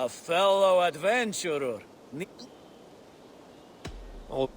A fellow adventurer. Oh.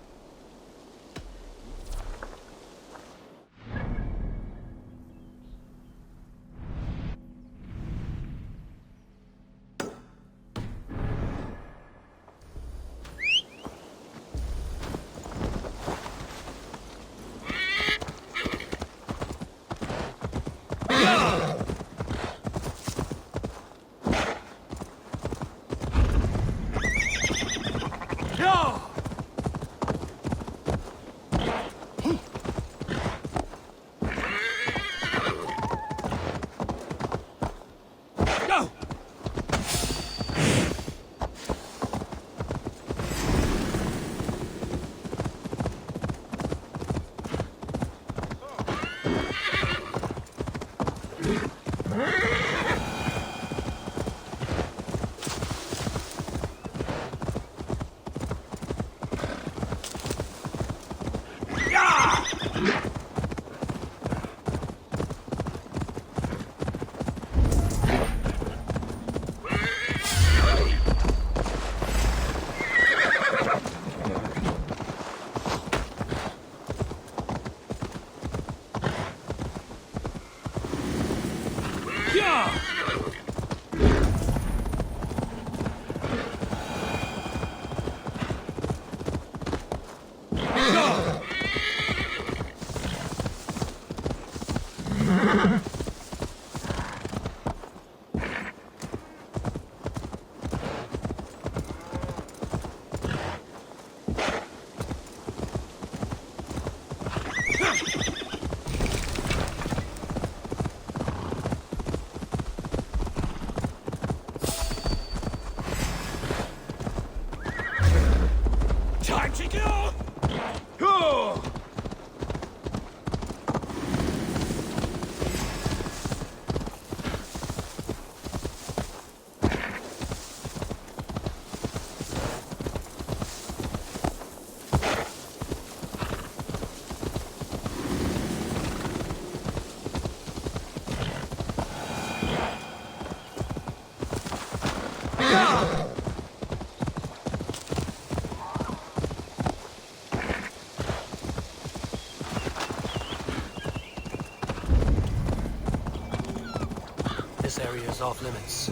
Time to go! This area is off limits.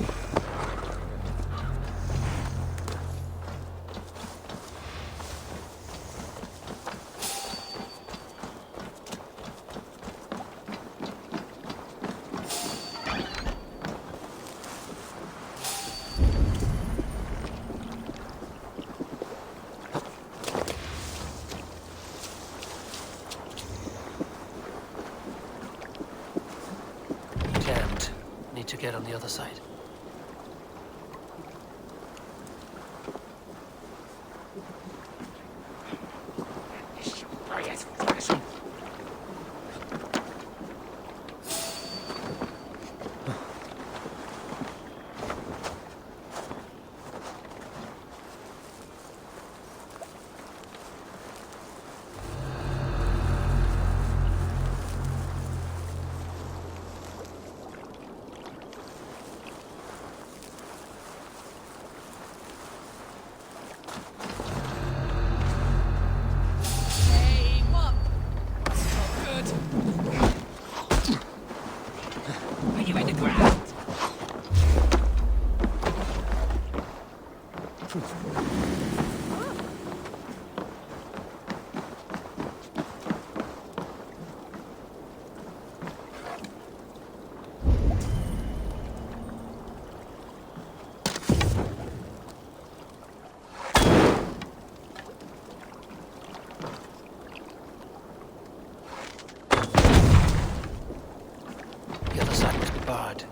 Jammed. Need to get on the other side. Hey, what? That's not good. Are you in the ground? The other side must be barred.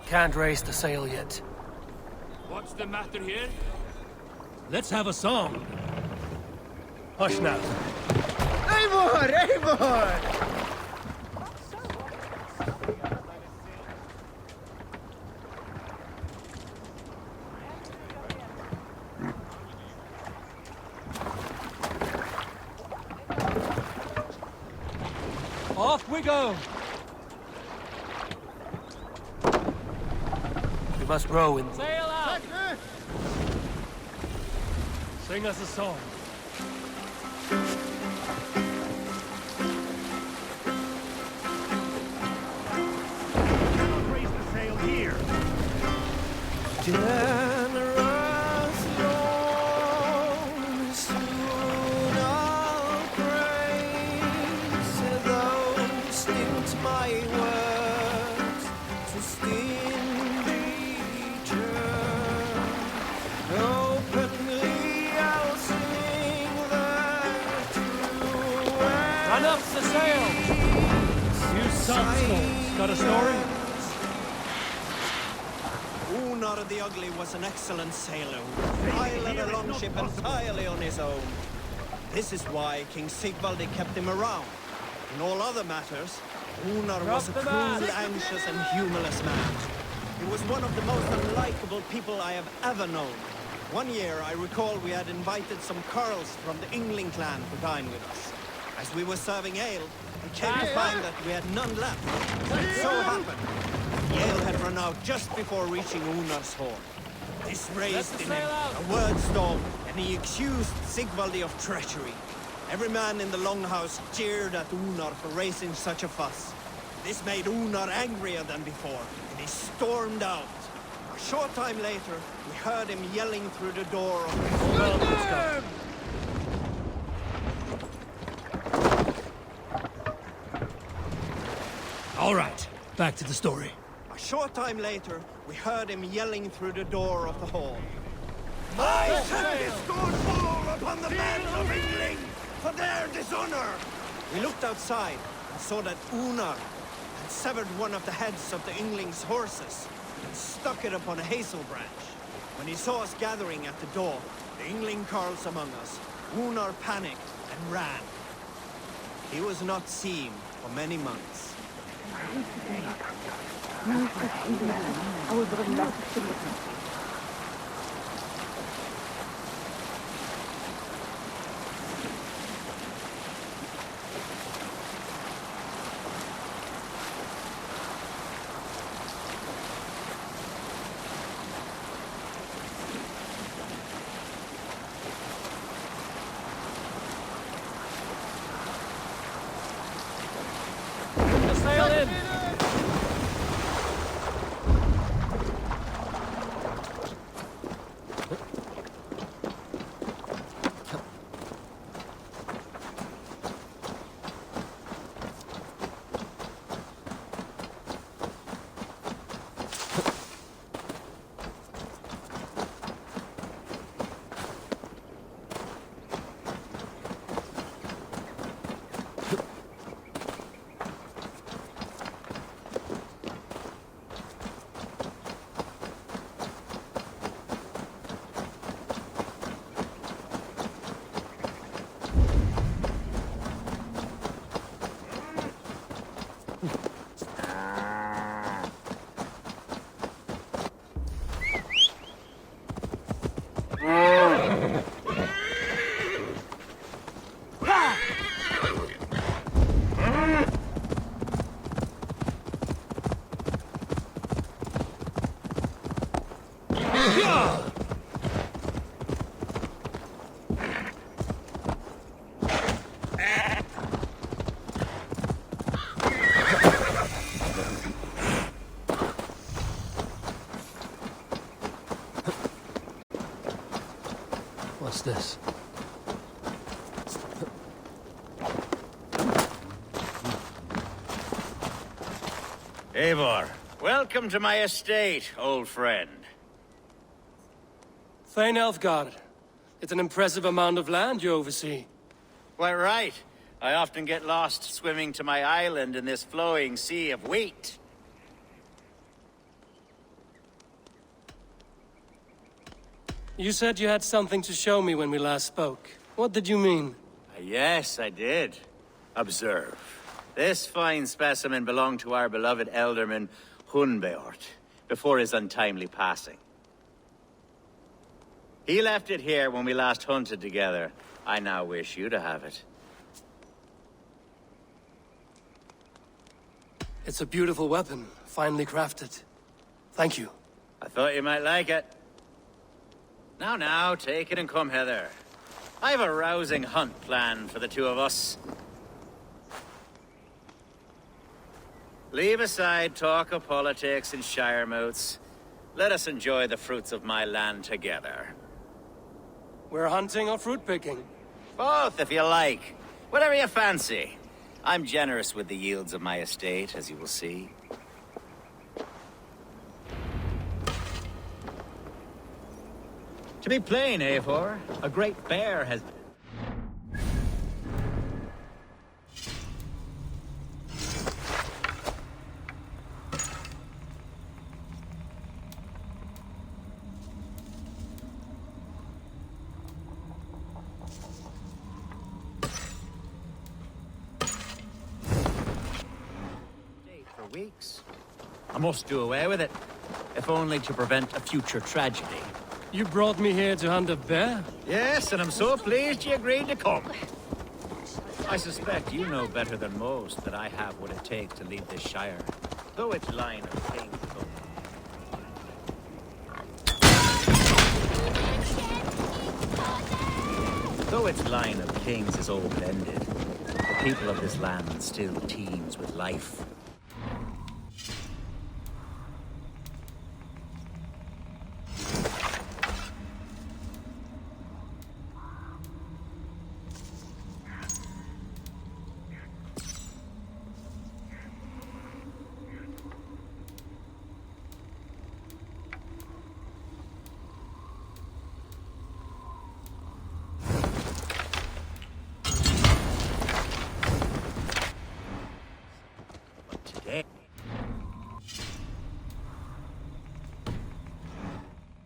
Can't raise the sail yet. What's the matter here? Let's have a song. Hush now. Eivor! Eivor! Off we go. We must row in. Sail out. Sing us a song. Cannot raise the sail here. Generous Lord, soon I'll praise those stint my words to openly I'll sing the true Run up the sail. You sandstorms. Got a story? Unar the Ugly was an excellent sailor who piloted a longship entirely on his own. This is why King Sigvaldi kept him around. In all other matters, Unar was a the cruel, mast. anxious and humorless man. He was one of the most unlikable people I have ever known. One year, I recall we had invited some Carls from the Yngling clan to dine with us. As we were serving ale, we came to find that we had none left. It so happened, the ale had run out just before reaching Unar's hall. This raised in him a word storm, and he accused Sigvaldi of treachery. Every man in the longhouse jeered at Unar for raising such a fuss. This made Unar angrier than before, and he stormed out. A short time later, we heard him yelling through the door of the All right. Back to the story. A short time later, we heard him yelling through the door of the hall. I set this scornful upon the men of Yngling for their dishonor! We looked outside and saw that Unar had severed one of the heads of the Yngling's horses and stuck it upon a hazel branch. When he saw us gathering at the door, the Yngling Carls among us, Unar panicked and ran. He was not seen for many months. The sail in. this? Eivor, welcome to my estate, old friend. Thane Elfgard. It's an impressive amount of land you oversee. Quite right. I often get lost swimming to my island in this flowing sea of wheat. You said you had something to show me when we last spoke. What did you mean? Yes, I did. Observe. This fine specimen belonged to our beloved elderman, Hunbeort, before his untimely passing. He left it here when we last hunted together. I now wish you to have it. It's a beautiful weapon, finely crafted. Thank you. I thought you might like it. Now, take it and come hither. I've a rousing hunt planned for the two of us. Leave aside talk of politics and shire moots. Let us enjoy the fruits of my land together. We're hunting or fruit picking? Both, if you like. Whatever you fancy. I'm generous with the yields of my estate, as you will see. To be plain, Eivor, a great bear has... for weeks. I must do away with it, if only to prevent a future tragedy. You brought me here to hunt a bear? Yes, and I'm so pleased you agreed to come. I suspect you know better than most that I have what it takes to lead this shire, though its line of kings is open. Though its line of kings is open-ended, the people of this land still teems with life.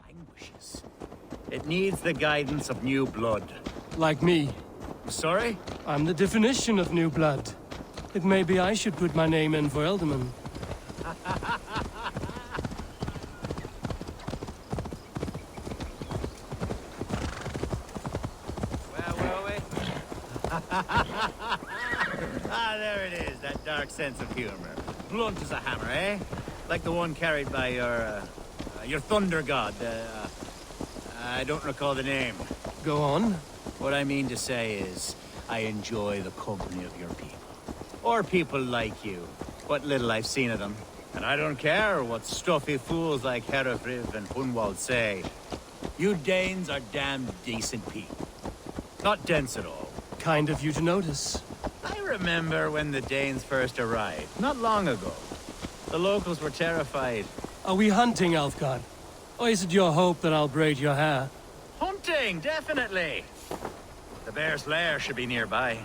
Languishes. It needs the guidance of new blood. Like me. Sorry? I'm the definition of new blood. It may be I should put my name in for Elderman. Where were we? There it is, that dark sense of humor. Blunt as a hammer, eh? Like the one carried by your thunder god. I don't recall the name. Go on. What I mean to say is, I enjoy the company of your people. Or people like you. What little I've seen of them. And I don't care what stuffy fools like Herefriv and Hunwald say. You Danes are damn decent people. Not dense at all. Kind of you to notice. I remember when the Danes first arrived, not long ago. The locals were terrified. Are we hunting, Alfgard? Or is it your hope that I'll braid your hair? Hunting, definitely! The bear's lair should be nearby.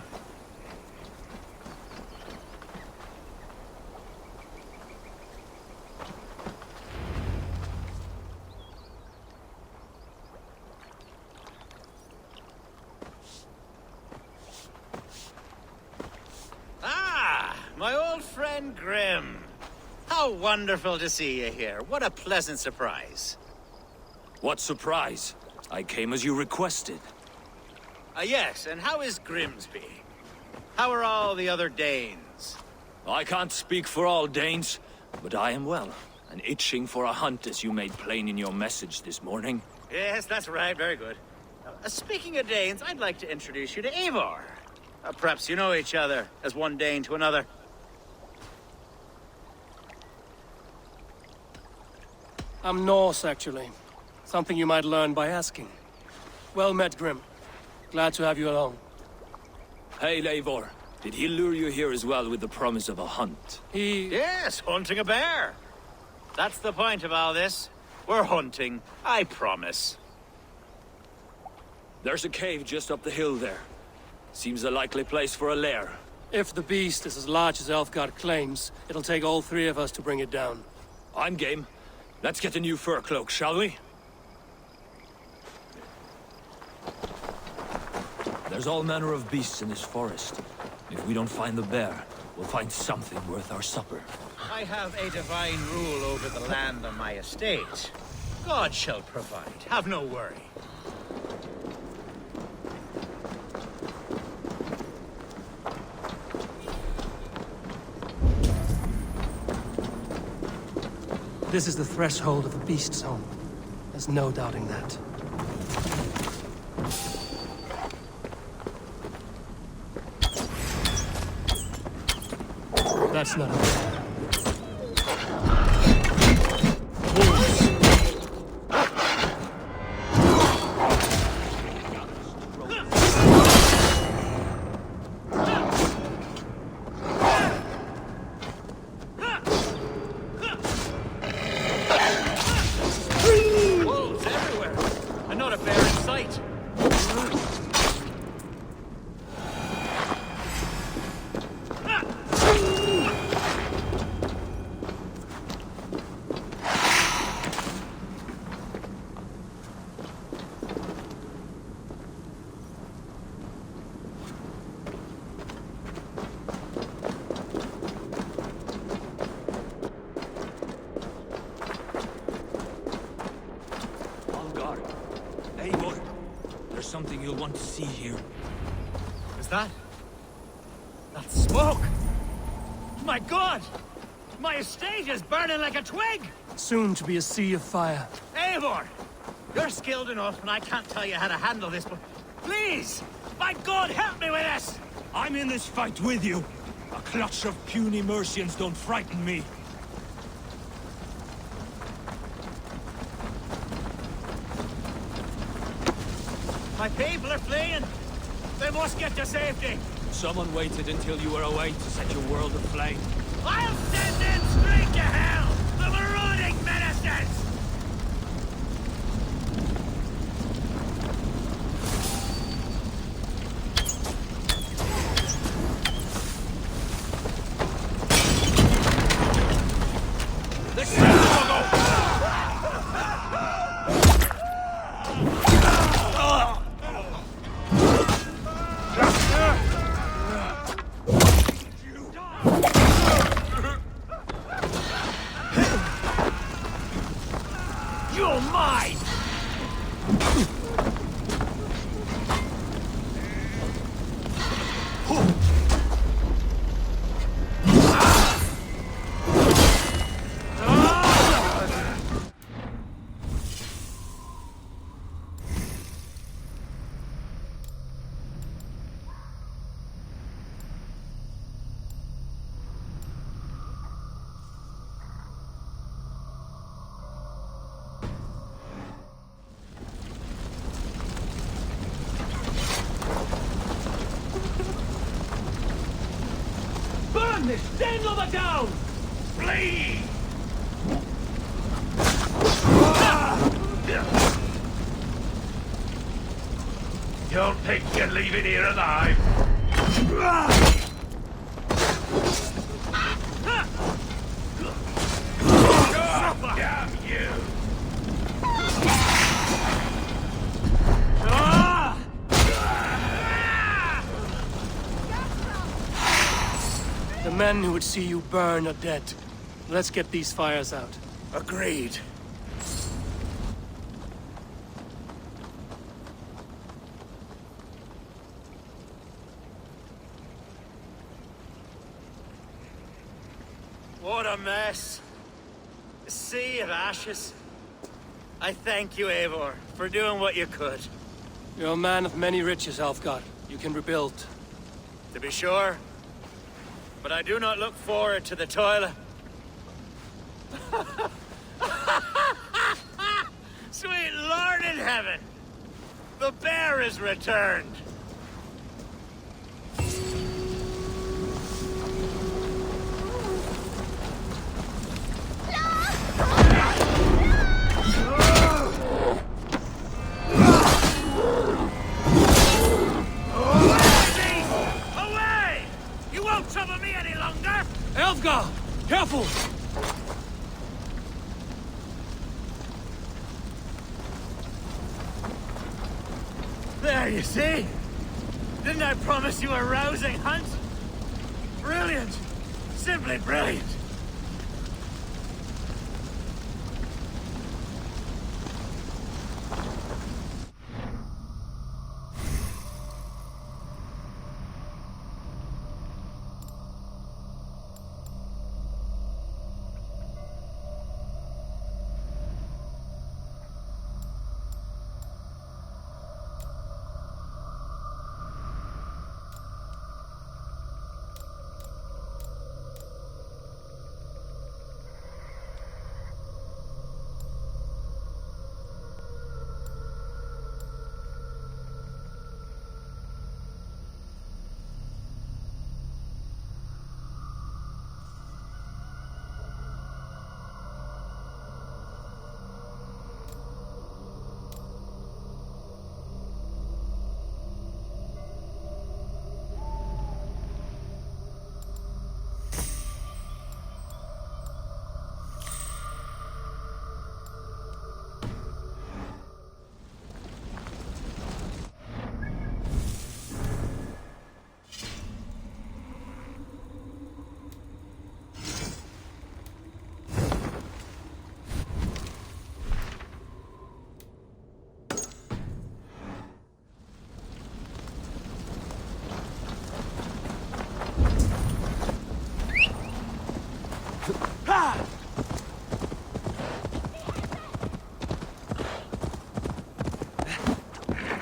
Ah, my old friend Grim. How wonderful to see you here. What a pleasant surprise. What surprise? I came as you requested. Yes, and how is Grimsby? How are all the other Danes? I can't speak for all Danes, but I am well, and itching for a hunt as you made plain in your message this morning. Yes, that's right. Very good. Speaking of Danes, I'd like to introduce you to Eivor. Perhaps you know each other, as one Dane to another. I'm Norse, actually. Something you might learn by asking. Well met, Grim. Glad to have you along. Hey, Eivor. Did he lure you here as well with the promise of a hunt? Yes, hunting a bear. That's the point of all this. We're hunting, I promise. There's a cave just up the hill there. Seems a likely place for a lair. If the beast is as large as Elfgard claims, it'll take all three of us to bring it down. I'm game. Let's get a new fur cloak, shall we? There's all manner of beasts in this forest. If we don't find the bear, we'll find something worth our supper. I have a divine rule over the land on my estate. God shall provide. Have no worry. This is the threshold of the beast's home. There's no doubting that. That's not it. Wolves everywhere! And not a bear in sight! Algar. Eivor. There's something you'll want to see here. Is that? That's smoke! My God! My estate is burning like a twig! Soon to be a sea of fire. Eivor! You're skilled enough, and I can't tell you how to handle this, but please! My God, help me with this! I'm in this fight with you. A clutch of puny Mercians don't frighten me. My people are fleeing! They must get to safety! Someone waited until you were away to set your world aflame. I'll send them straight to hell! The marauding ministers! You're mine! Burn this den down! Flee! Don't think you're leaving here alive. Damn you! The men who would see you burn are dead. Let's get these fires out. Agreed. What a mess. A sea of ashes. I thank you, Eivor, for doing what you could. You're a man of many riches, Alfgard. You can rebuild. To be sure. But I do not look forward to the toil. Sweet Lord in heaven! The bear is returned! Away! You won't trouble me any longer! Elfgar! Careful! There, you see? Didn't I promise you a rousing hunt? Brilliant! Simply brilliant!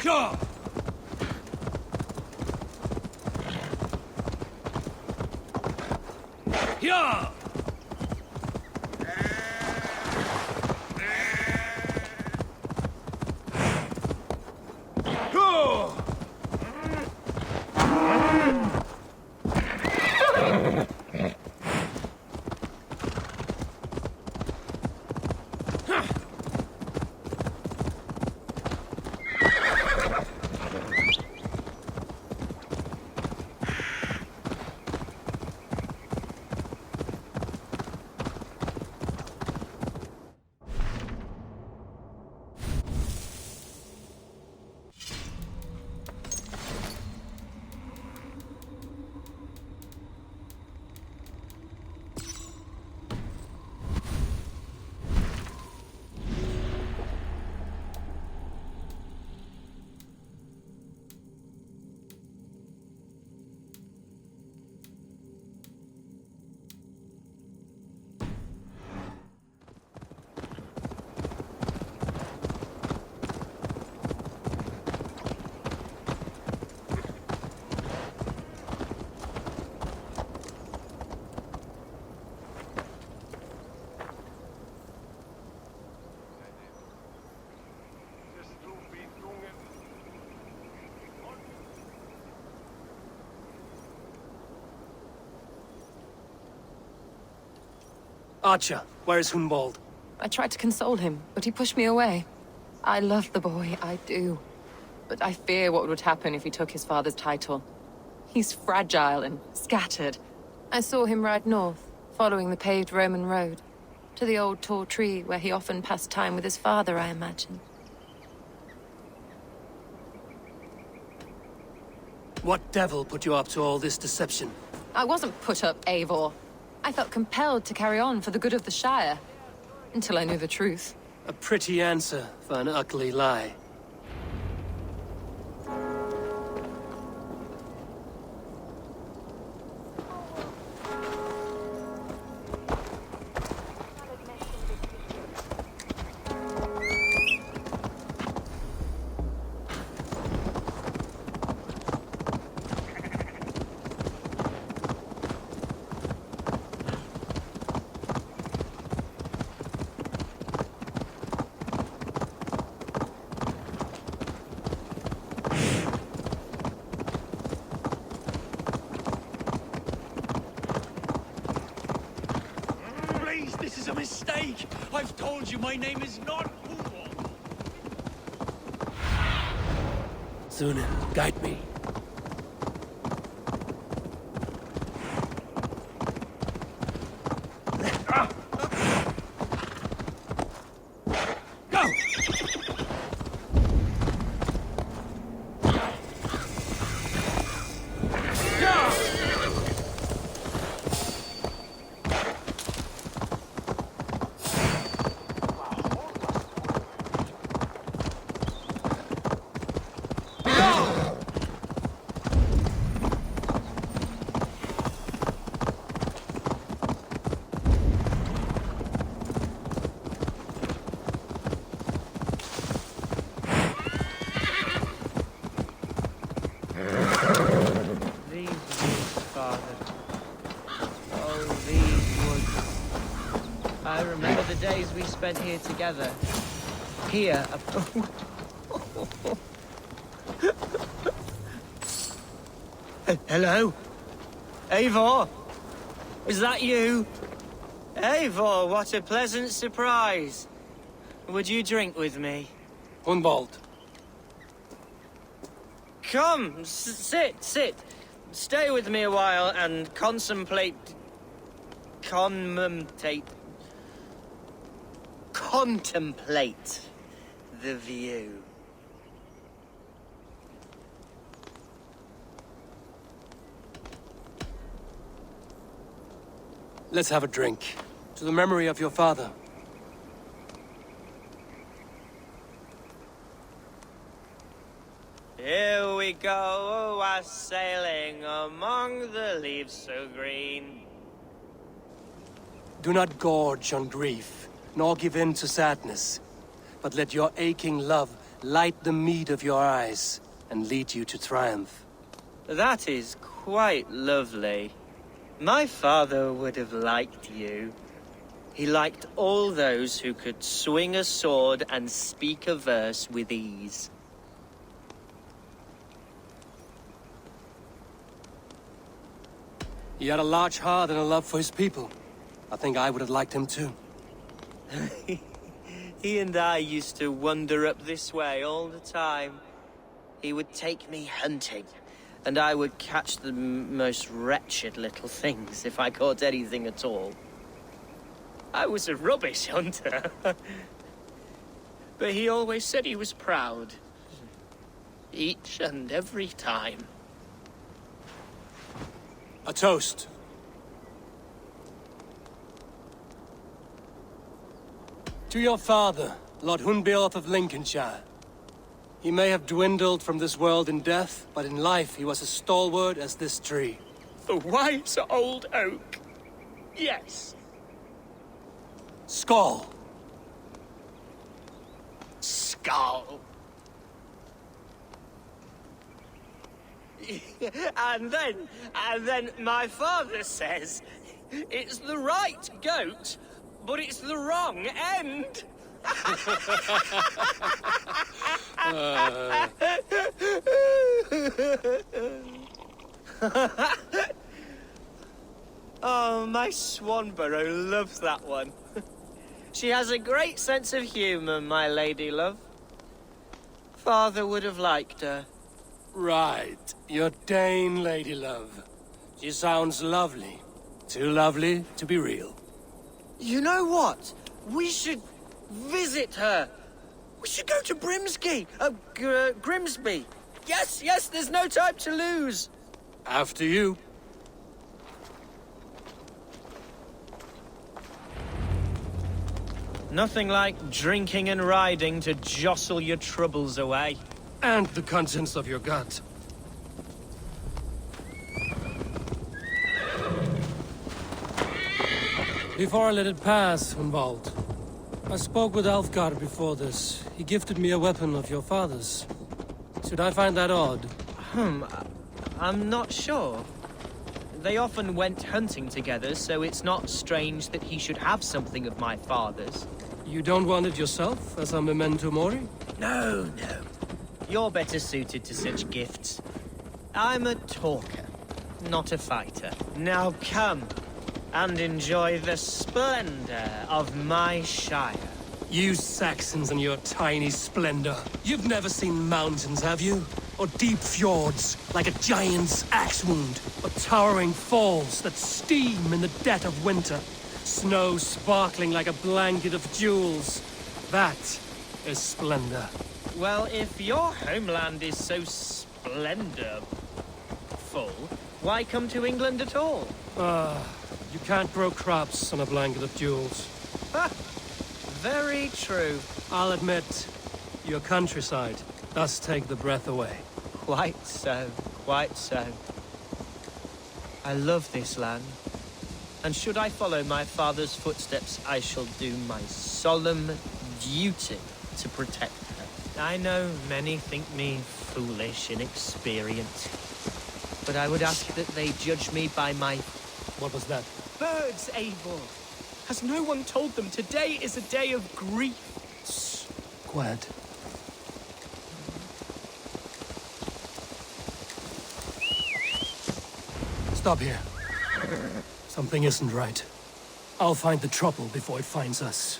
Sure! Yeah! Archer, where's Hunwald? I tried to console him, but he pushed me away. I love the boy, I do. But I fear what would happen if he took his father's title. He's fragile and scattered. I saw him ride north, following the paved Roman road. To the old tall tree where he often passed time with his father, I imagine. What devil put you up to all this deception? I wasn't put up, Eivor. I felt compelled to carry on for the good of the Shire. Until I knew the truth. A pretty answer for an ugly lie. is a mistake! I've told you my name is not Hugo! Sunan, guide me. Go! These woods, Father. Oh, these woods. I remember the days we spent here together. Here. Hello? Eivor? Is that you? Eivor, what a pleasant surprise. Would you drink with me? Hunwald. Come, sit. Stay with me a while and contemplate the view. Let's have a drink. To the memory of your father. Here we go, a sailing among the leaves so green. Do not gorge on grief, nor give in to sadness, but let your aching love light the mead of your eyes and lead you to triumph. That is quite lovely. My father would have liked you. He liked all those who could swing a sword and speak a verse with ease. He had a large heart and a love for his people. I think I would have liked him too. He and I used to wander up this way all the time. He would take me hunting, and I would catch the most wretched little things if I caught anything at all. I was a rubbish hunter. But he always said he was proud. Each and every time. A toast. To your father, Lord Hunbeorth of Lincolnshire. He may have dwindled from this world in death, but in life he was as stalwart as this tree. The wise old oak. Yes. Skull. Skull. And then my father says, it's the right goat, but it's the wrong end. Oh, my Swanborough loves that one. She has a great sense of humor, my lady love. Father would have liked her. Right. Your Dane lady love. She sounds lovely. Too lovely to be real. You know what? We should visit her. We should go to Grimsby. Yes, there's no time to lose. After you. Nothing like drinking and riding to jostle your troubles away. And the contents of your gut. Before I let it pass, Hunwald, I spoke with Alfgar before this. He gifted me a weapon of your father's. Should I find that odd? I'm not sure. They often went hunting together, so it's not strange that he should have something of my father's. You don't want it yourself, as a memento mori? No. You're better suited to such gifts. I'm a talker, not a fighter. Now come. and enjoy the splendor of my shire. You Saxons and your tiny splendor. You've never seen mountains, have you? Or deep fjords, like a giant's axe wound. Or towering falls that steam in the dead of winter. Snow sparkling like a blanket of jewels. That is splendor. Well, if your homeland is so splendorful, why come to England at all? You can't grow crops on a blanket of jewels. Ha! Very true. I'll admit, your countryside does take the breath away. Quite so, quite so. I love this land. And should I follow my father's footsteps, I shall do my solemn duty to protect her. I know many think me foolish, inexperienced. But I would ask that they judge me by my... What was that? Birds, Eivor! Has no one told them today is a day of grief? Shh. Quiet. Stop here. Something isn't right. I'll find the trouble before it finds us.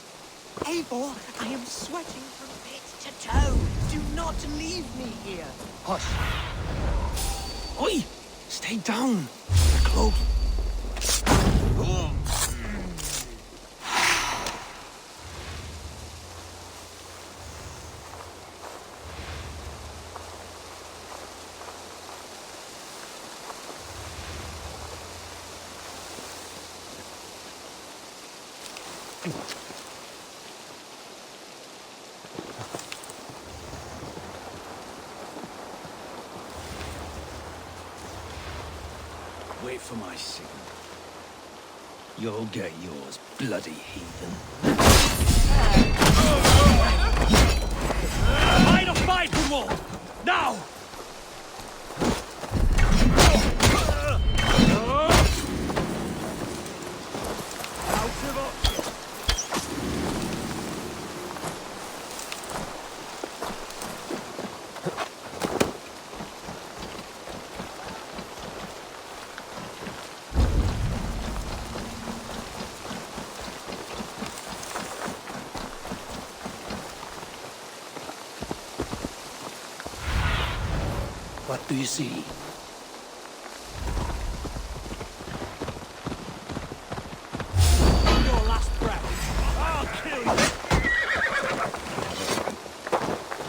Eivor, I am sweating from head to toe. Do not leave me here. Hush. Oi! Stay down. They're close. Wait for my signal. You'll get yours, bloody heathen. Fight or fight, Grimoald! Now! What do you see? Your last breath. I'll kill you.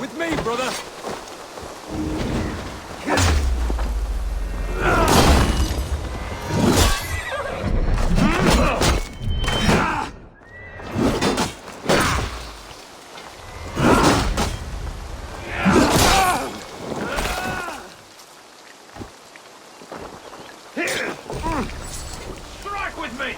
With me, brother. Strike with me!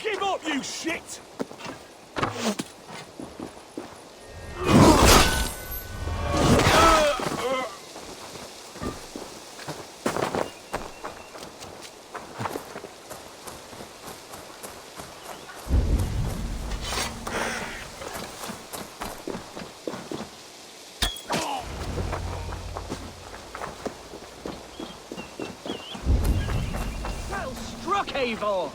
Give up, you shit! Well struck, Eivor!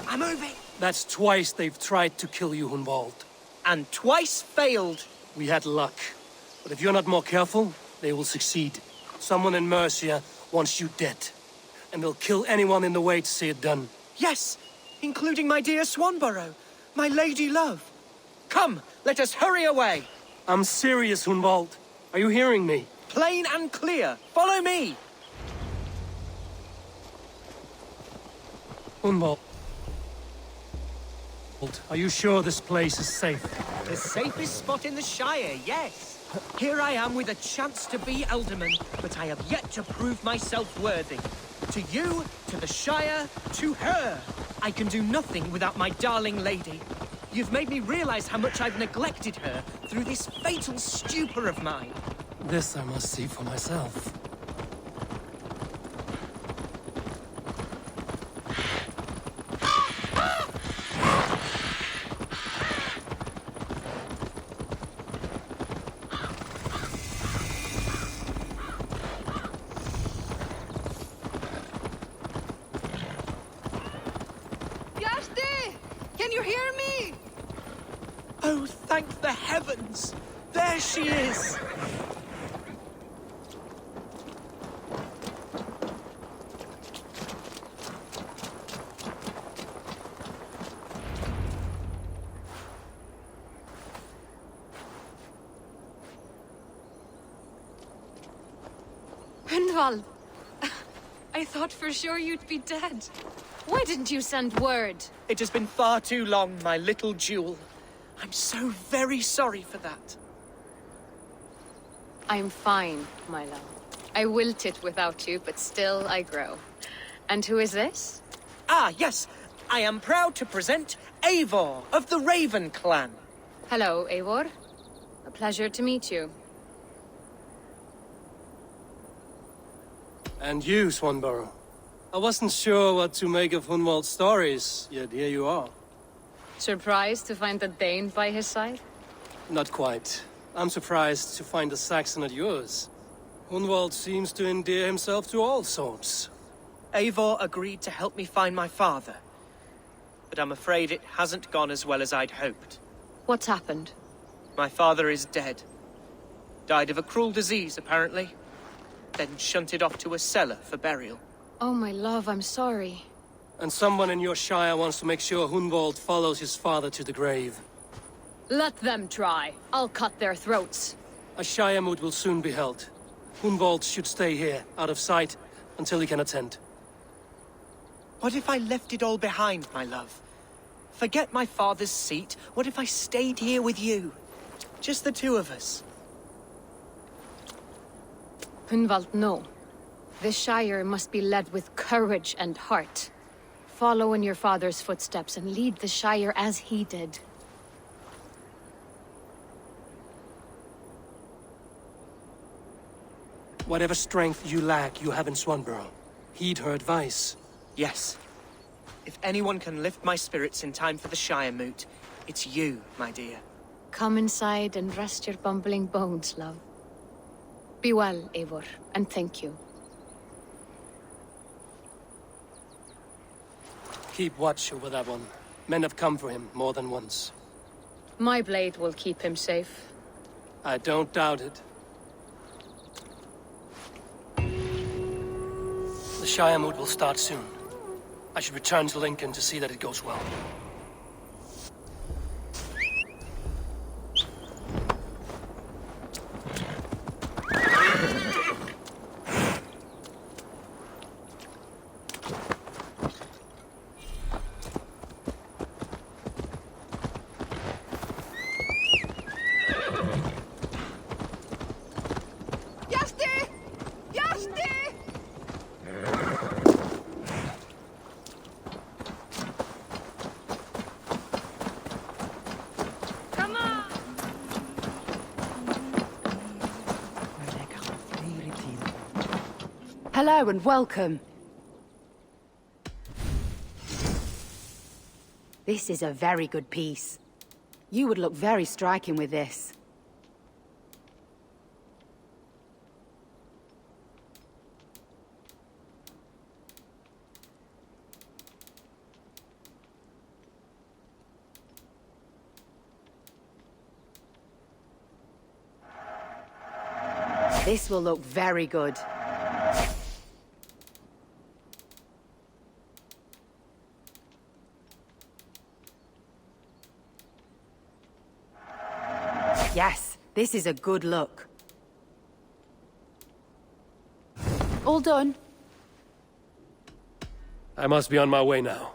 I'm moving! That's twice they've tried to kill you, Hunwald. And twice failed. We had luck. But if you're not more careful, they will succeed. Someone in Mercia wants you dead. And they'll kill anyone in the way to see it done. Yes, including my dear Swanborough, my lady love. Come, let us hurry away. I'm serious, Hunwald. Are you hearing me? Plain and clear. Follow me. Hunwald. Are you sure this place is safe? The safest spot in the Shire, yes. Here I am with a chance to be Elderman, but I have yet to prove myself worthy. To you, to the Shire, to her. I can do nothing without my darling lady. You've made me realize how much I've neglected her through this fatal stupor of mine. This I must see for myself. Can you hear me? Oh, thank the heavens! There she is! Gunvald, I thought for sure you'd be dead. Why didn't you send word? It has been far too long, my little jewel. I'm so very sorry for that. I'm fine, my love. I wilted without you, but still I grow. And who is this? Ah, yes. I am proud to present Eivor of the Raven clan. Hello, Eivor. A pleasure to meet you. And you, Swanborough. I wasn't sure what to make of Hunwald's stories, yet here you are. Surprised to find a Dane by his side? Not quite. I'm surprised to find a Saxon at yours. Hunwald seems to endear himself to all sorts. Eivor agreed to help me find my father. But I'm afraid it hasn't gone as well as I'd hoped. What's happened? My father is dead. Died of a cruel disease, apparently. Then shunted off to a cellar for burial. Oh, my love, I'm sorry. And someone in your shire wants to make sure Hunwald follows his father to the grave. Let them try. I'll cut their throats. A shire moot will soon be held. Hunwald should stay here, out of sight, until he can attend. What if I left it all behind, my love? Forget my father's seat. What if I stayed here with you? Just the two of us. Hunwald, no. The Shire must be led with courage and heart. Follow in your father's footsteps and lead the Shire as he did. Whatever strength you lack, you have in Swanborough. Heed her advice. Yes. If anyone can lift my spirits in time for the Shire moot, it's you, my dear. Come inside and rest your bumbling bones, love. Be well, Eivor, and thank you. Keep watch over that one. Men have come for him more than once. My blade will keep him safe. I don't doubt it. The Shire moot will start soon. I should return to Lincoln to see that it goes well. Hello and welcome. This is a very good piece. You would look very striking with this. This will look very good. Yes, this is a good look. All done. I must be on my way now.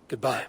Goodbye.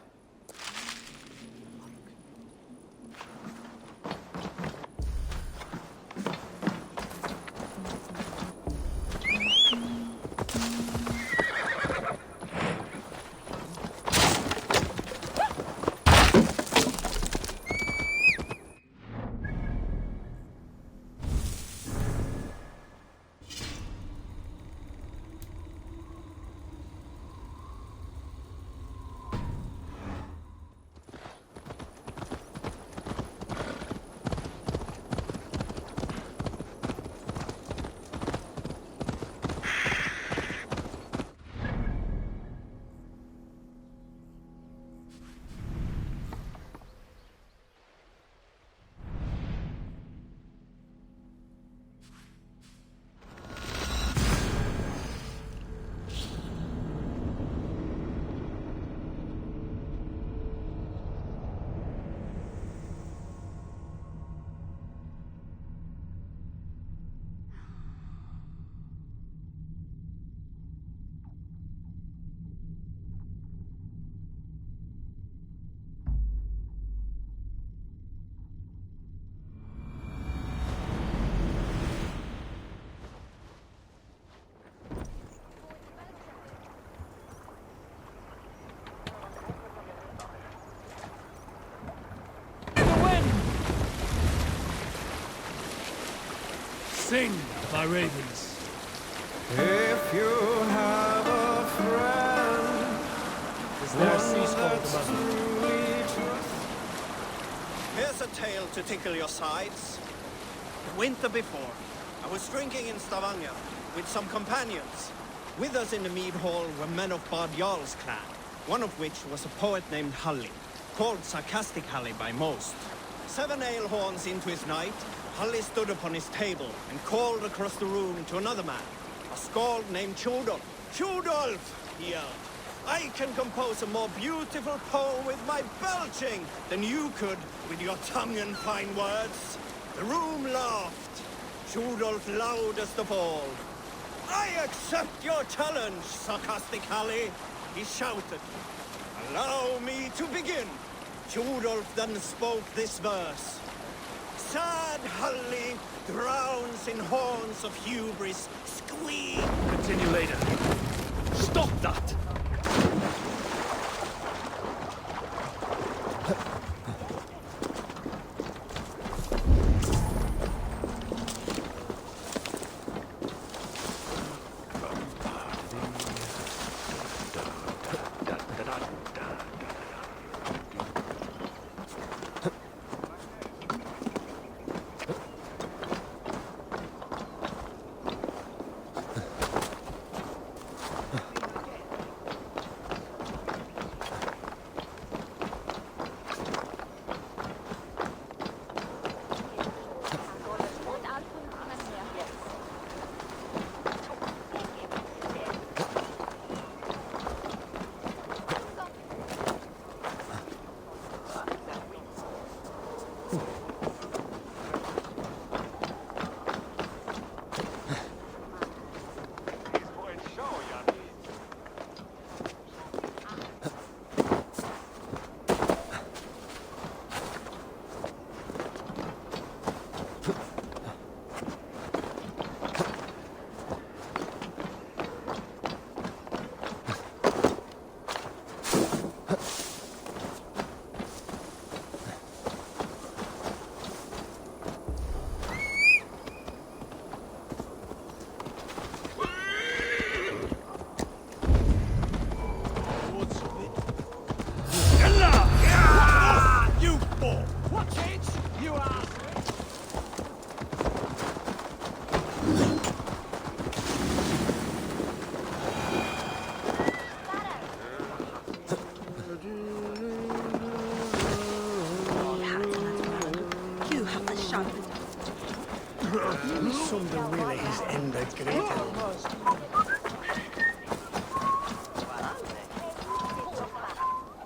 Sing, my ravens. If you have a friend, Is there a sea scold above you? truly trust. Here's a tale to tickle your sides. The winter before, I was drinking in Stavanger with some companions. With us in the mead hall were men of Bard Jarl's clan, one of which was a poet named Halli, called Sarcastic Halli by most. 7 ale horns into his night, Halli stood upon his table and called across the room to another man, a skald named Tjodolf. Tjodolf, he yelled, I can compose a more beautiful poem with my belching than you could with your tongue and fine words. The room laughed. Tjodolf loudest of all. I accept your challenge, Sarcastic Halli, he shouted. Allow me to begin. Tjodolf then spoke this verse. Sad Halli drowns in horns of hubris, squeak. Continue later. Stop that!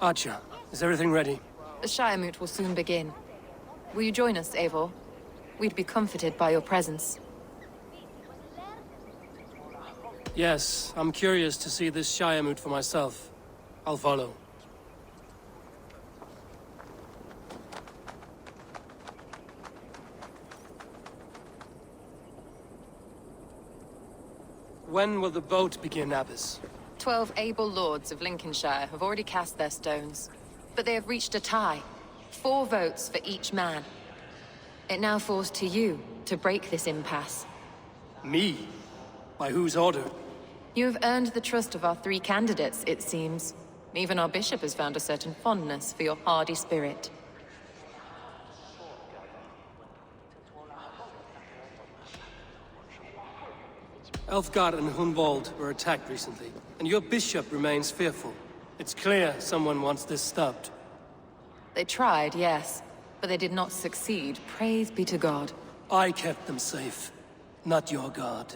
Archer, is everything ready? The Shiremoot will soon begin. Will you join us, Eivor? We'd be comforted by your presence. Yes, I'm curious to see this Shiremoot for myself. I'll follow. When will the vote begin, Abbess? 12 able lords of Lincolnshire have already cast their stones, but they have reached a tie. 4 votes for each man. It now falls to you to break this impasse. Me? By whose order? You have earned the trust of our 3 candidates, it seems. Even our bishop has found a certain fondness for your hardy spirit. Elfgard and Hunwald were attacked recently, and your bishop remains fearful. It's clear someone wants this stopped. They tried, yes, but they did not succeed. Praise be to God. I kept them safe, not your god.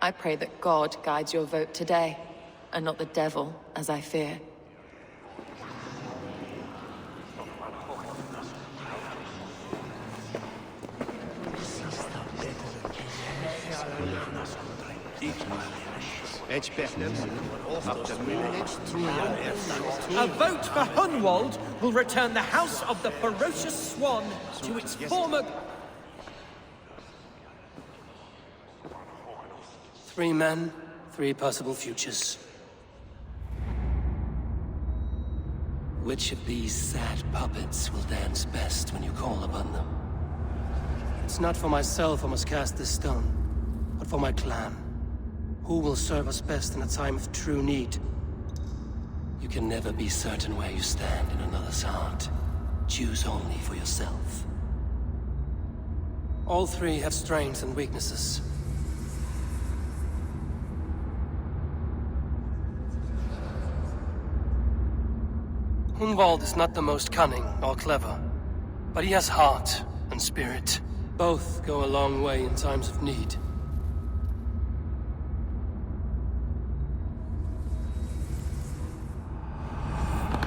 I pray that God guides your vote today, and not the devil, as I fear. A vote for Hunwald will return the House of the Ferocious Swan to its former... 3 men, 3 possible futures. Which of these sad puppets will dance best when you call upon them? It's not for myself I must cast this stone, but for my clan. Who will serve us best in a time of true need? You can never be certain where you stand in another's heart. Choose only for yourself. All three have strengths and weaknesses. Hunwald is not the most cunning or clever, but he has heart and spirit. Both go a long way in times of need.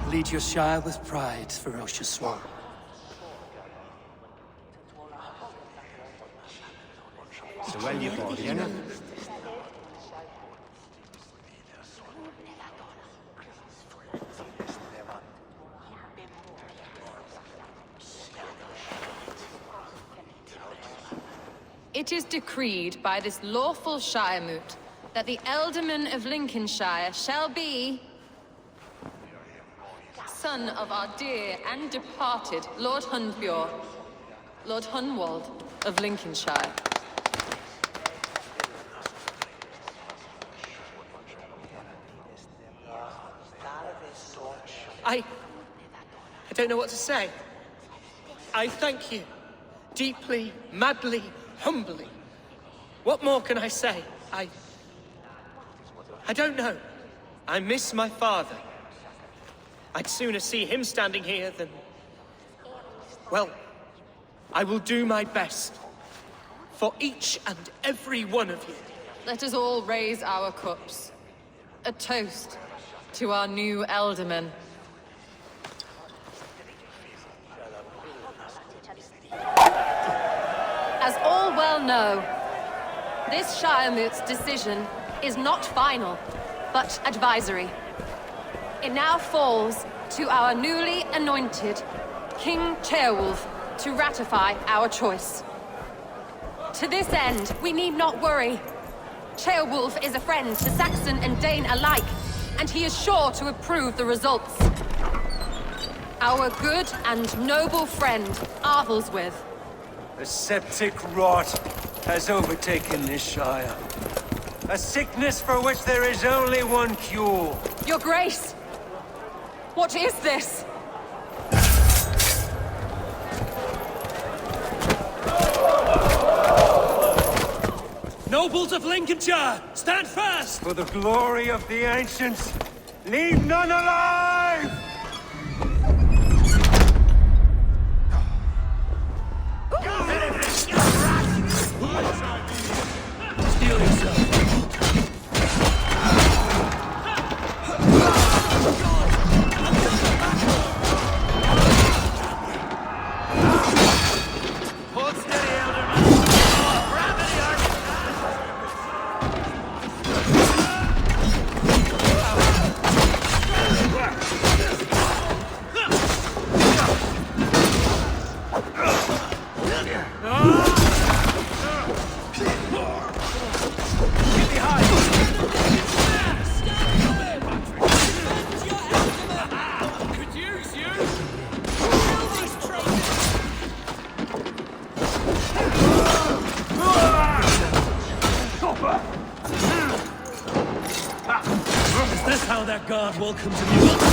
Lead your Shire with pride, ferocious Swan. Så välj borgarna. It is decreed by this lawful Shiremoot that the Ealdorman of Lincolnshire shall be son of our dear and departed Lord Hunbjorn, Lord Hunwald of Lincolnshire. I don't know what to say. I thank you. Deeply, madly, humbly. What more can I say? I don't know. I miss my father. I'd sooner see him standing here than... Well, I will do my best. For each and every one of you. Let us all raise our cups. A toast to our new Ealdorman. As all well know, this Shiremoot's decision is not final, but advisory. It now falls to our newly anointed King Ceolwulf to ratify our choice. To this end, we need not worry. Ceolwulf is a friend to Saxon and Dane alike, and he is sure to approve the results. Our good and noble friend, Arthelswith. A septic rot has overtaken this Shire. A sickness for which there is only one cure. Your Grace! What is this? Nobles of Lincolnshire, stand fast! For the glory of the ancients, leave none alive! Steel yourself. Hold steady, Elderman. Gravity arc. Could use you. Is this how that guard welcomes a new elder?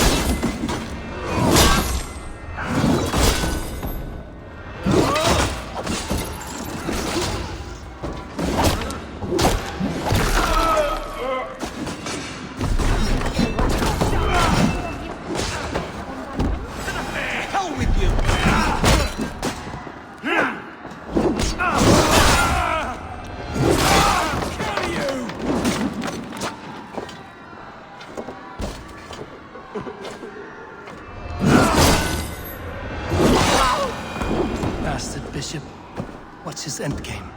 Hell with you! Bastard Bishop. What's his endgame?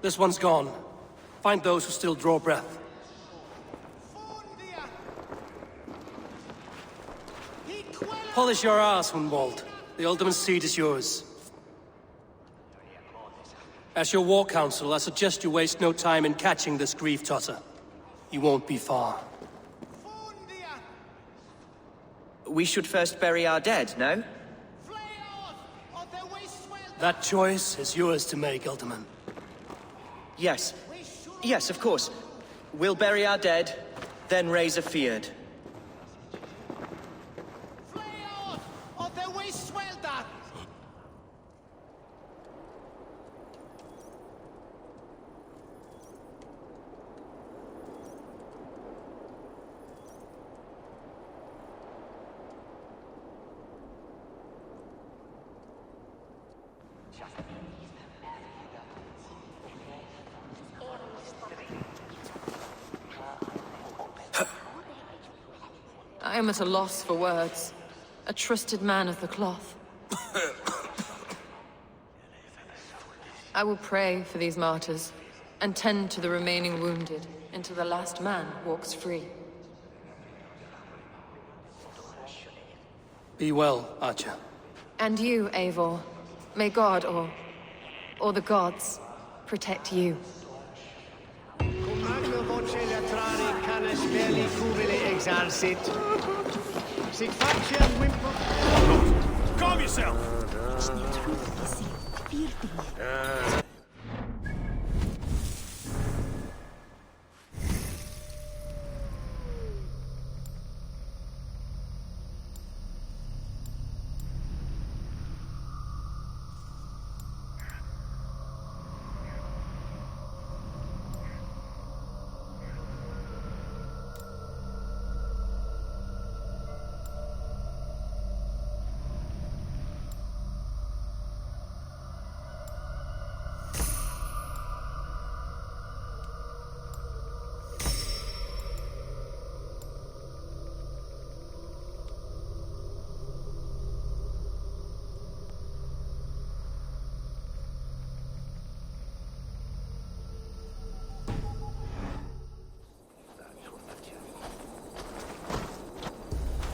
This one's gone. Find those who still draw breath. Polish your ass, Hunwald. The Alderman's seat is yours. As your war council, I suggest you waste no time in catching this grief tosser. You won't be far. We should first bury our dead, no? That choice is yours to make, Alderman. Yes. Yes, of course. We'll bury our dead, then raise a feard. I am at a loss for words. A trusted man of the cloth. I will pray for these martyrs, and tend to the remaining wounded, until the last man walks free. Be well, Archer. And you, Eivor. May God, or the gods, protect you. Calm yourself!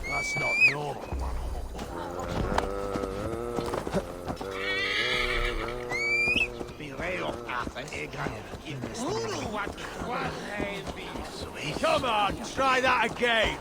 That's not normal. Come on, try that again.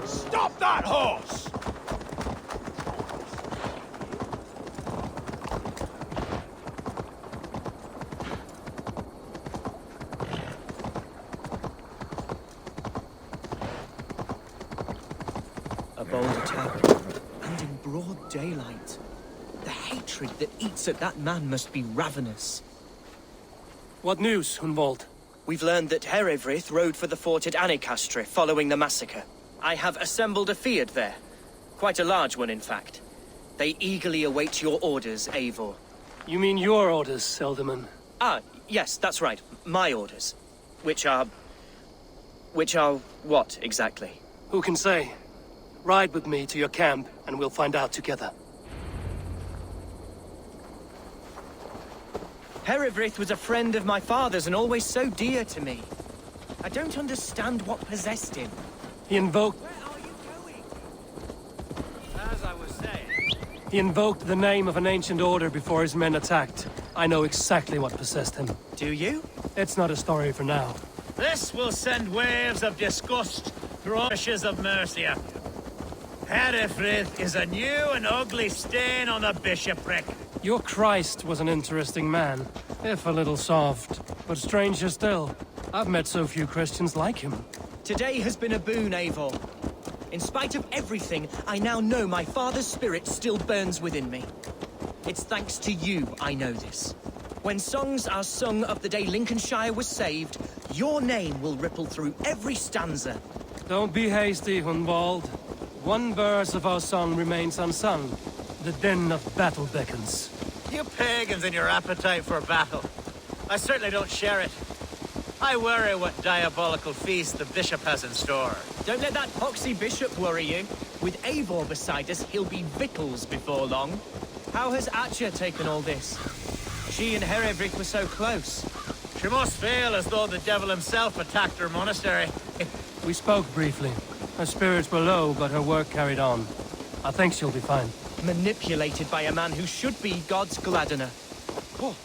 Stop that horse! A bold attack, and in broad daylight. The hatred that eats at that man must be ravenous. What news, Hunwald? We've learned that Herefrith rode for the fort at Annikastre following the massacre. I have assembled a feard there. Quite a large one, in fact. They eagerly await your orders, Eivor. You mean your orders, Alderman? Ah, yes, that's right. My orders. Which are what, exactly? Who can say? Ride with me to your camp, and we'll find out together. Herefrith was a friend of my father's and always so dear to me. I don't understand what possessed him. He invoked... Where are you going? As I was saying... He invoked the name of an ancient order before his men attacked. I know exactly what possessed him. Do you? It's not a story for now. This will send waves of disgust through all ashes of Mercia. Herefrith is a new and ugly stain on the bishopric. Your Christ was an interesting man, if a little soft. But stranger still, I've met so few Christians like him. Today has been a boon, Eivor. In spite of everything, I now know my father's spirit still burns within me. It's thanks to you I know this. When songs are sung of the day Lincolnshire was saved, your name will ripple through every stanza. Don't be hasty, Hunwald. One verse of our song remains unsung. The den of battle beckons. You pagans and your appetite for battle. I certainly don't share it. I worry what diabolical feast the bishop has in store. Don't let that poxy bishop worry you. With Eivor beside us, he'll be victuals before long. How has Atcha taken all this? She and Herevrik were so close. She must feel as though the devil himself attacked her monastery. We spoke briefly. Her spirits were low, but her work carried on. I think she'll be fine. Manipulated by a man who should be God's gladdener. Oh.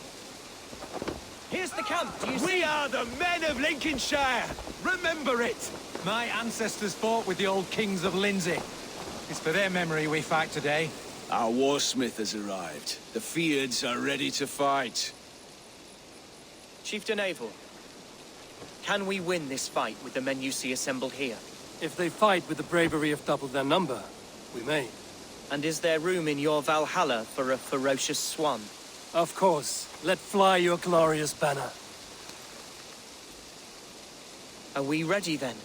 Here's the camp, do you see? We are the men of Lincolnshire! Remember it! My ancestors fought with the old kings of Lindsey. It's for their memory we fight today. Our warsmith has arrived. The Feards are ready to fight. Chieftain Eivor, can we win this fight with the men you see assembled here? If they fight with the bravery of double their number, we may. And is there room in your Valhalla for a ferocious swan? Of course. Let fly your glorious banner. Are we ready then?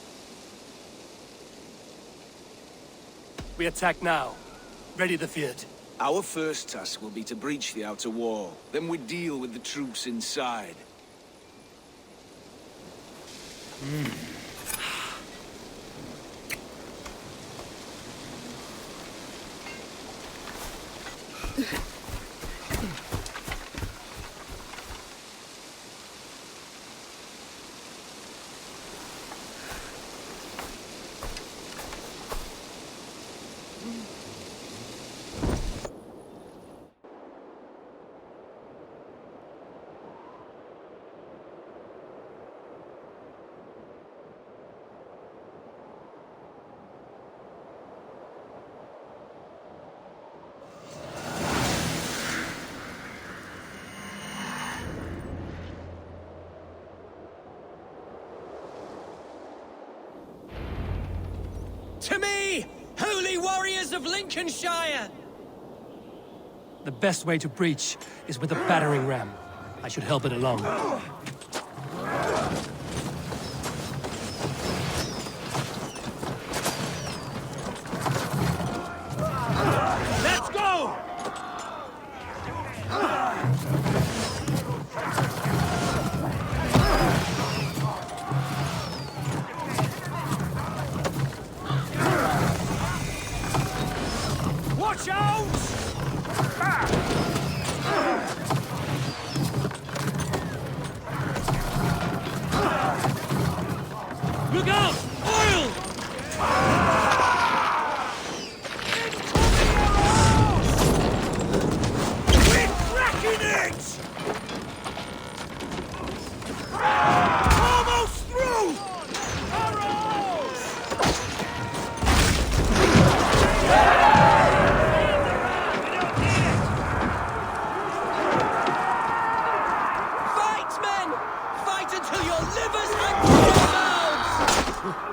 We attack now. Ready the Feared. Our first task will be to breach the outer wall. Then we deal with the troops inside. To me, holy warriors of Lincolnshire! The best way to breach is with a battering ram. I should help it along. Let's go! Watch out! Look out! Oil! We're cracking it! Almost through! Arrows! Fight, men! Fight until your livers hang from your mouths!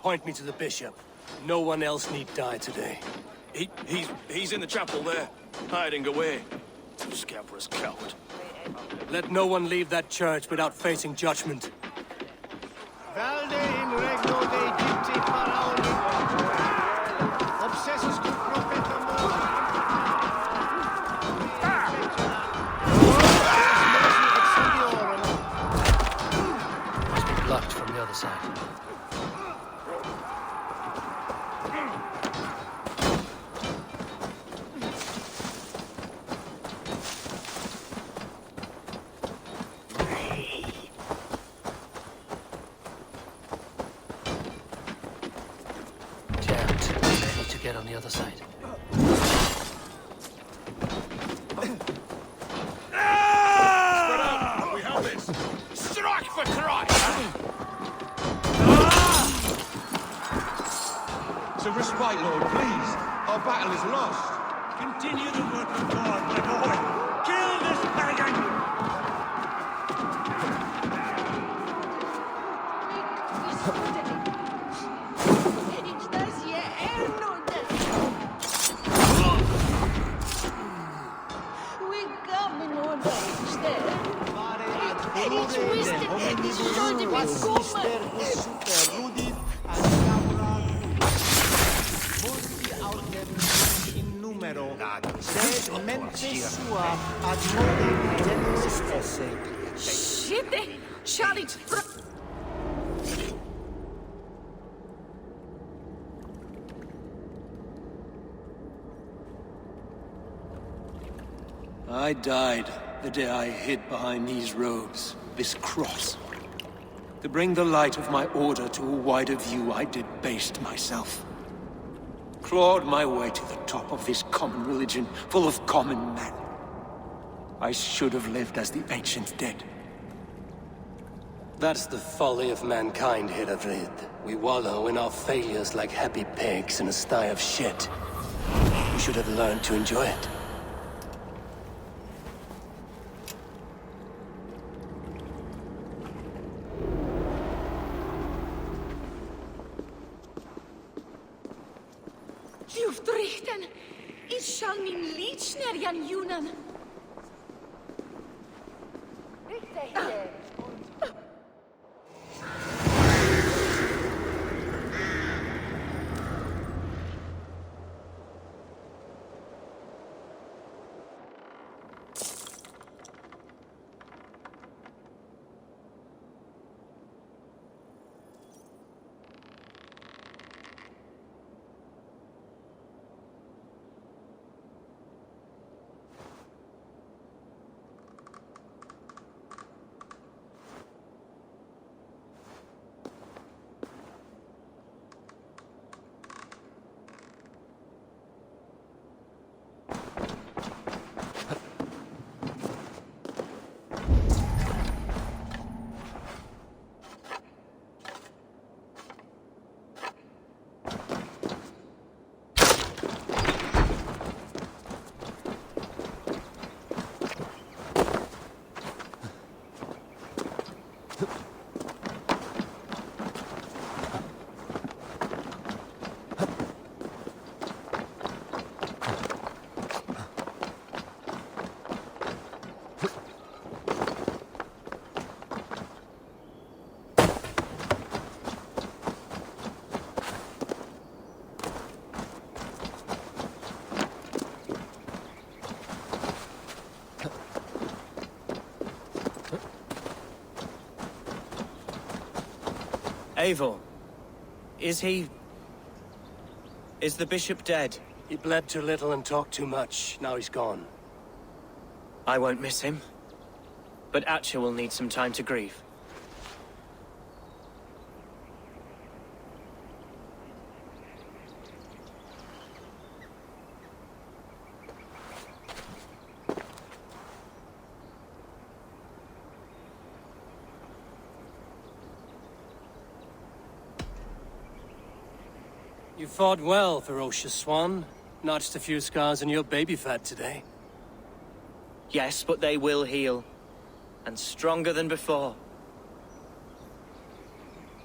Point me to the bishop. No one else need die today. He's in the chapel there, hiding away. Too scared for his coward. Let no one leave that church without facing judgment. Valde in regno Dei Egypti faraoni. Obsessus cum profetam Blocked from the other side. Get on the other side. Spread out! We have this! Strike for Christ! To respite, Lord, please. Our battle is lost. Continue the work of God, my boy. Kill this pagan! Shit, Charlie. I died the day I hid behind these robes, this cross. To bring the light of my order to a wider view, I debased myself. Clawed my way to the top of this common religion, full of common men. I should have lived as the ancient dead. That's the folly of mankind, Hiravrid. We wallow in our failures like happy pigs in a sty of shit. We should have learned to enjoy it. You've drichten. It shall mean leech ner jan junan. Eivor, is the bishop dead? He bled too little and talked too much. Now he's gone. I won't miss him. But Atcha will need some time to grieve. You fought well, ferocious swan. Notched a few scars on your baby fat today. Yes, but they will heal. And stronger than before.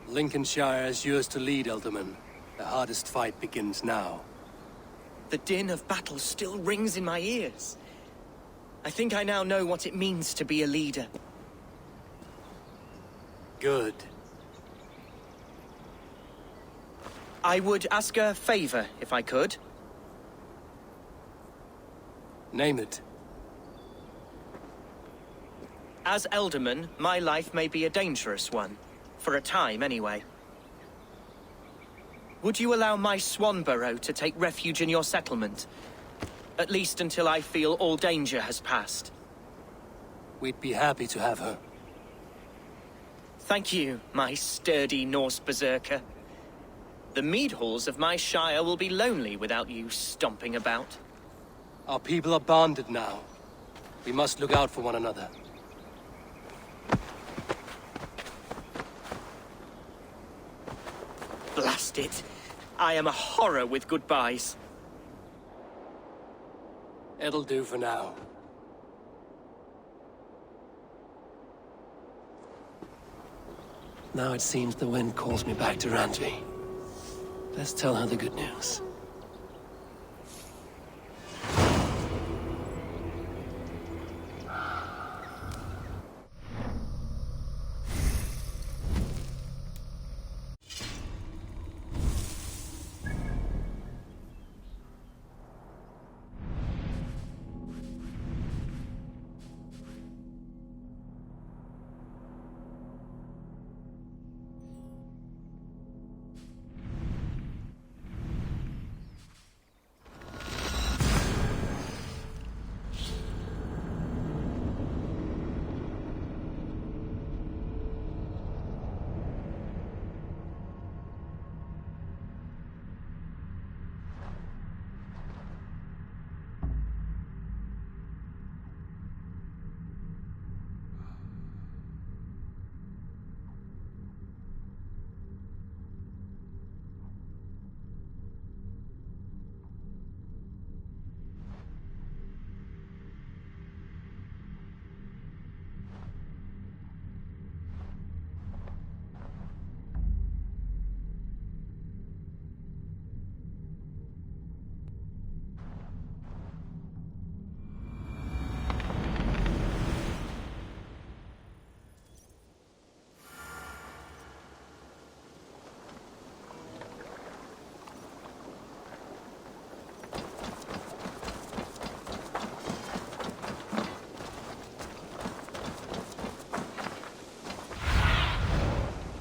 Lincolnshire is yours to lead, Elderman. The hardest fight begins now. The din of battle still rings in my ears. I think I now know what it means to be a leader. Good. I would ask a favor, if I could. Name it. As Elderman, my life may be a dangerous one. For a time, anyway. Would you allow my Swanborough to take refuge in your settlement? At least until I feel all danger has passed. We'd be happy to have her. Thank you, my sturdy Norse berserker. The mead halls of my shire will be lonely without you stomping about. Our people are bonded now. We must look out for one another. Blast it. I am a horror with goodbyes. It'll do for now. Now it seems the wind calls me back to Randvi. Let's tell her the good news.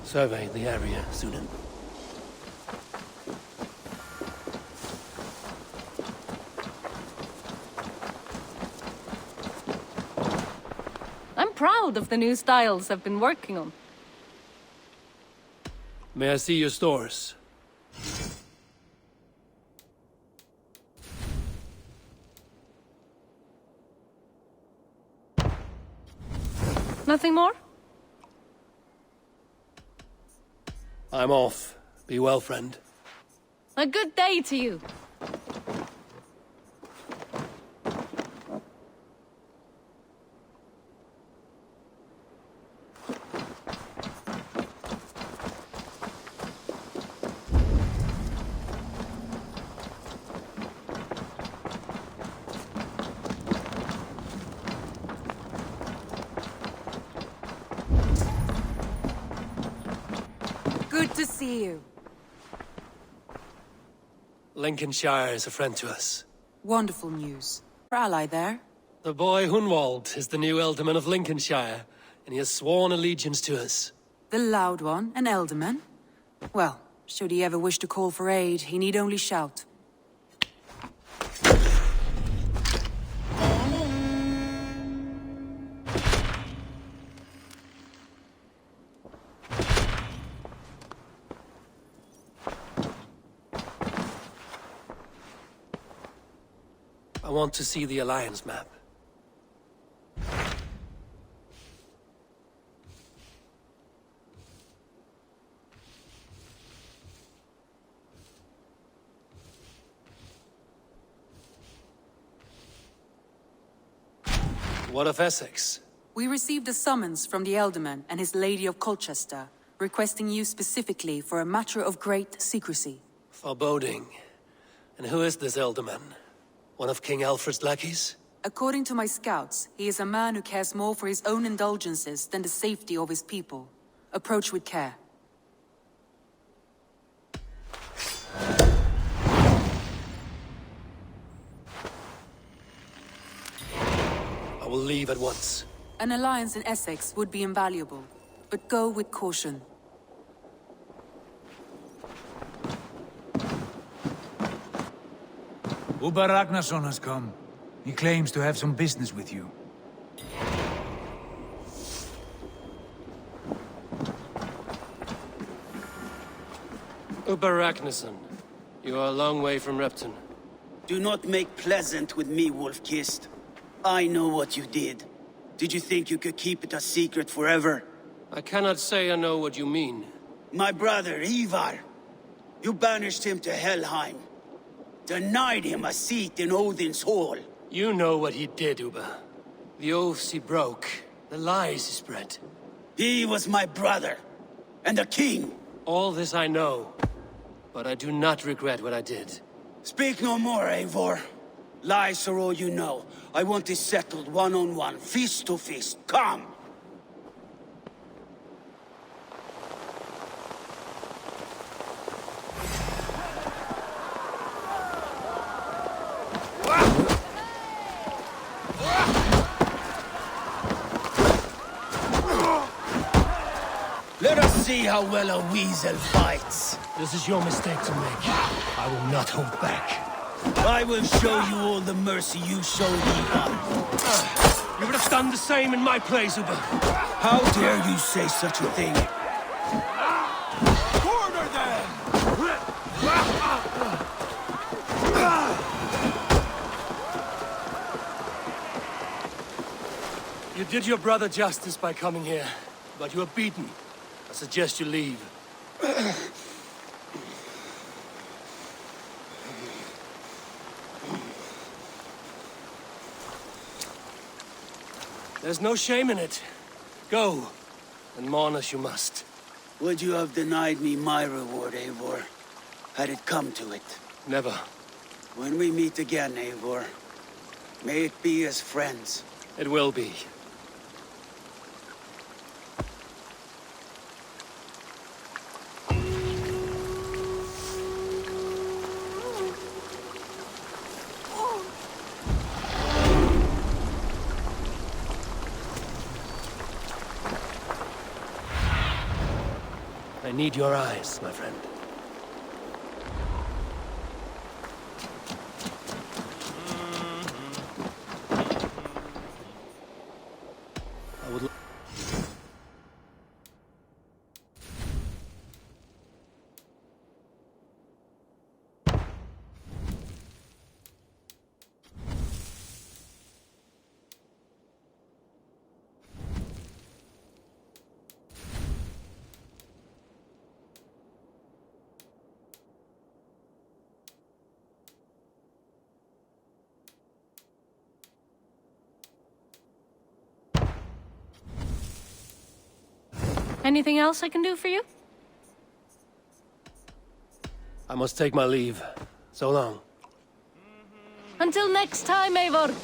Survey the area, Sunan. I'm proud of the new styles I've been working on. May I see your stores? Nothing more? I'm off. Be well, friend. A good day to you. Good to see you. Lincolnshire is a friend to us. Wonderful news. Our ally there? The boy Hunwald is the new Ealdorman of Lincolnshire, and he has sworn allegiance to us. The loud one, an Ealdorman? Well, should he ever wish to call for aid, he need only shout. I want to see the Alliance map. What of Essex? We received a summons from the Ealdorman and his Lady of Colchester, requesting you specifically for a matter of great secrecy. Foreboding. And who is this Ealdorman? One of King Alfred's lackeys? According to my scouts, he is a man who cares more for his own indulgences than the safety of his people. Approach with care. I will leave at once. An alliance in Essex would be invaluable, but go with caution. Ubba Ragnarsson has come. He claims to have some business with you. Ubba Ragnarsson, you are a long way from Repton. Do not make pleasant with me, Wolf-Kissed. I know what you did. Did you think you could keep it a secret forever? I cannot say I know what you mean. My brother, Ivar. You banished him to Helheim. Denied him a seat in Odin's hall. You know what he did, Ubba. The oaths he broke. The lies he spread. He was my brother. And a king. All this I know. But I do not regret what I did. Speak no more, Eivor. Lies are all you know. I want this settled one-on-one, fist to fist. Come! Let us see how well a weasel fights. This is your mistake to make. I will not hold back. I will show you all the mercy you showed Ivar. You would have done the same in my place, Ubba. How dare you say such a thing? Corner them! You did your brother justice by coming here, but you are beaten. I suggest you leave. There's no shame in it. Go, and mourn as you must. Would you have denied me my reward, Eivor? Had it come to it? Never. When we meet again, Eivor, may it be as friends. It will be. I need your eyes, my friend. I would... Anything else I can do for you? I must take my leave. So long. Until next time, Eivor.